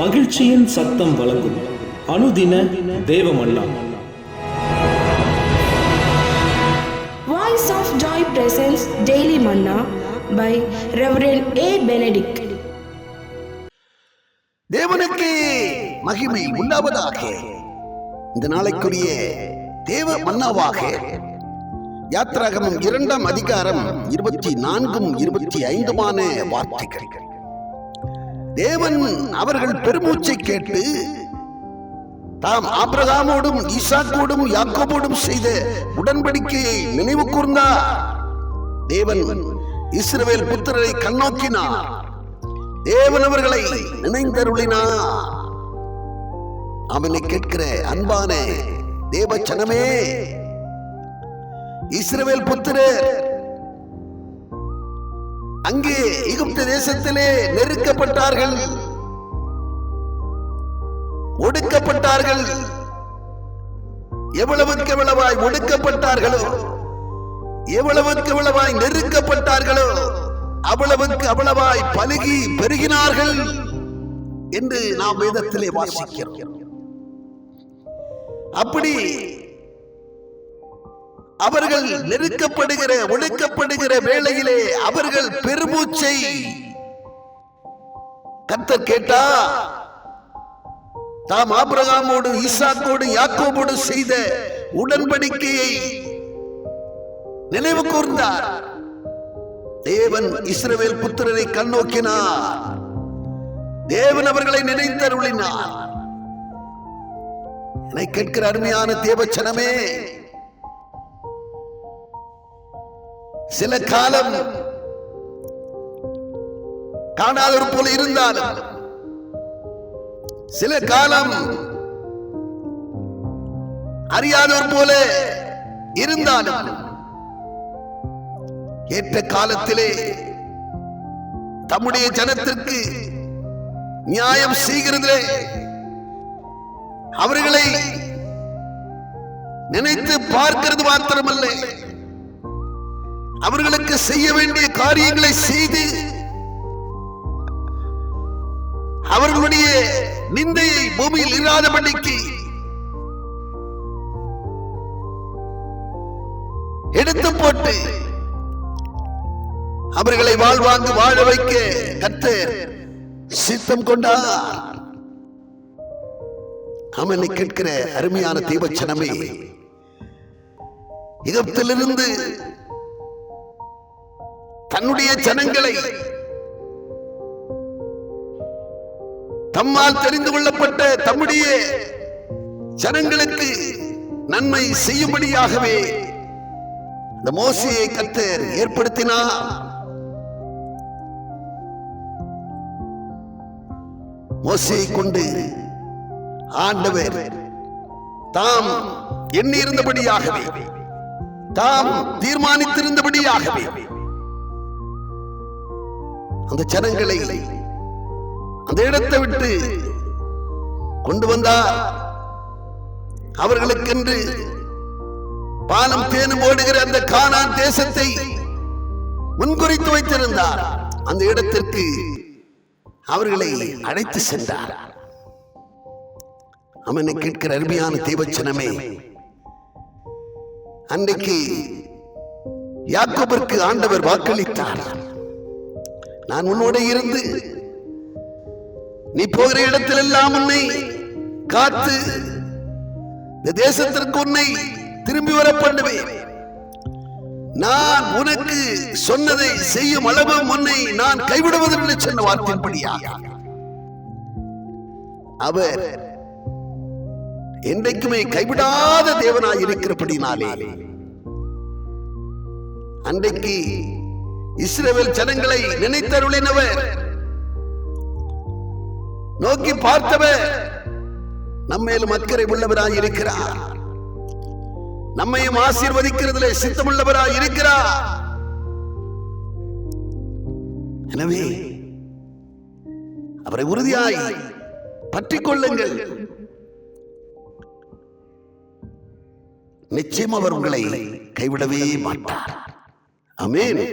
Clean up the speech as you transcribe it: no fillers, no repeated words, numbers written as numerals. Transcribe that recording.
மகிழ்ச்சியின் சத்தம் வழங்கும் அனுதின தேவமன்னா. Voice of Joy presents Daily Manna by Reverend A. Benedict. தேவனுக்கு மகிமை உண்டாவதாக. இந்த நாளைக்குரிய தேவ மன்னாவாக யாத்திராகமம் 2ஆம் அதிகாரம் 24 25 வார்த்தைகள். தேவன் அவர்கள் பெருமூச்சை கேட்டு தாம் ஆபிரகாமோடும் ஈசாக்கோடும் யாக்கோபோடும் செய்த உடன்படிக்கையை நினைவு கூர்ந்தார். தேவன் இஸ்ரவேல் புத்திரரை கண்ணோக்கினார். தேவன் அவர்களை நினைந்தருளினார். அவனை கேட்கிற அன்பான தேவ ஜனமே, இஸ்ரவேல் புத்திரர் அங்கே எகிப்து தேசத்திலே நெருக்கப்பட்டார்கள், ஒடுக்கப்பட்டார்கள். எவ்வளவுக்கு எவ்வளவாய் ஒடுக்கப்பட்டார்களோ, எவ்வளவுக்கு எவ்வளவாய் நெருக்கப்பட்டார்களோ, அவ்வளவுக்கு அவ்வளவாய் பலுகி பெருகினார்கள் என்று நாம் வேதத்திலே வாசிக்கிறோம். அப்படி அவர்கள் நெருக்கப்படுகிற ஒடுக்கப்படுகிற வேளையிலே அவர்கள் பெருமூச்சை கர்த்தர் கேட்டா, தாம் ஆபிரகாமோடு ஈசாக்கோடு யாக்கோபோடு செய்த உடன்படிக்கையை நினைவு கூர்ந்தார். தேவன் இஸ்ரவேல் புத்திரரை கண்ணோக்கினார். தேவன் அவர்களை நினைந்தருளினார். என்னை கேட்கிற அருமையான தேவச்சனமே, சில காலம் காணாதவர் போல இருந்தாலும், சில காலம் அறியாதவர் போல இருந்தாலும், ஏற்ற காலத்திலே தம்முடைய ஜனத்திற்கு நியாயம் செய்கிறதிலே அவர்களை நினைத்து பார்க்கிறது மாத்திரமல்ல, அவர்களுக்கு செய்ய வேண்டிய காரியங்களை செய்து அவர்களுடைய நிந்தையை பூமியில் இராதபடிக்கு எடுத்து போட்டு அவர்களை வாழ்வாங்கு வாழ வைக்க கர்த்தர் சித்தம் கொண்டார். அவனை கேட்கிற அருமையான தேவச்சனமே, எகிப்திலிருந்து தன்னுடைய ஜனங்களை தம்மால் தெரிந்து கொள்ளப்பட்ட தம்முடைய ஜனங்களுக்கு நன்மை செய்யும்படியாகவே இந்த மோசேயை கர்த்தர் ஏற்படுத்தினார். மோசேயை கொண்டு ஆண்டவர் தாம் எண்ணியிருந்தபடியாகவே, தாம் தீர்மானித்திருந்தபடியாகவே அந்த ஜனங்களை அந்த இடத்தை விட்டு கொண்டு வந்தார். அவர்களுக்கென்று பாலம் தேனும் ஓடுகிற அந்த கானான் தேசத்தை முன்குறித்து வைத்திருந்தார். அந்த இடத்திற்கு அவர்களை அழைத்து சென்றார். அவனை கேட்கிற அருமையான தேவச்சனமே, அன்றைக்கு யாக்கோபிற்கு ஆண்டவர் வாக்களித்தார். நான் உன்னோட இருந்து நீ போகிற இடத்திலெல்லாம் உன்னை காத்து இந்த தேசத்திற்கு உன்னை திரும்பி வர பண்ணுவேன். நான் உனக்கு சொன்னதை செய்யும் அளவு உன்னை நான் கைவிடுவதில்லை சொன்ன வார்த்தையின்படியாக அவர் என்றைக்குமே கைவிடாத தேவனாய் இருக்கிறபடினாலே அன்றைக்கு இஸ்ரவேல் ஜனங்களை நினைத்தருளினவர், நோக்கி பார்த்தவர் நம்மேலும் அக்கறை உள்ளவராய் இருக்கிறார். நம்மையும் ஆசீர்வதிக்கிறதிலே சித்தமுள்ளவராய் இருக்கிறார். எனவே அவரை உறுதியாய் பற்றிக் கொள்ளுங்கள். நிச்சயம் அவர் உங்களை கைவிடவே மாட்டார். ஆமென்.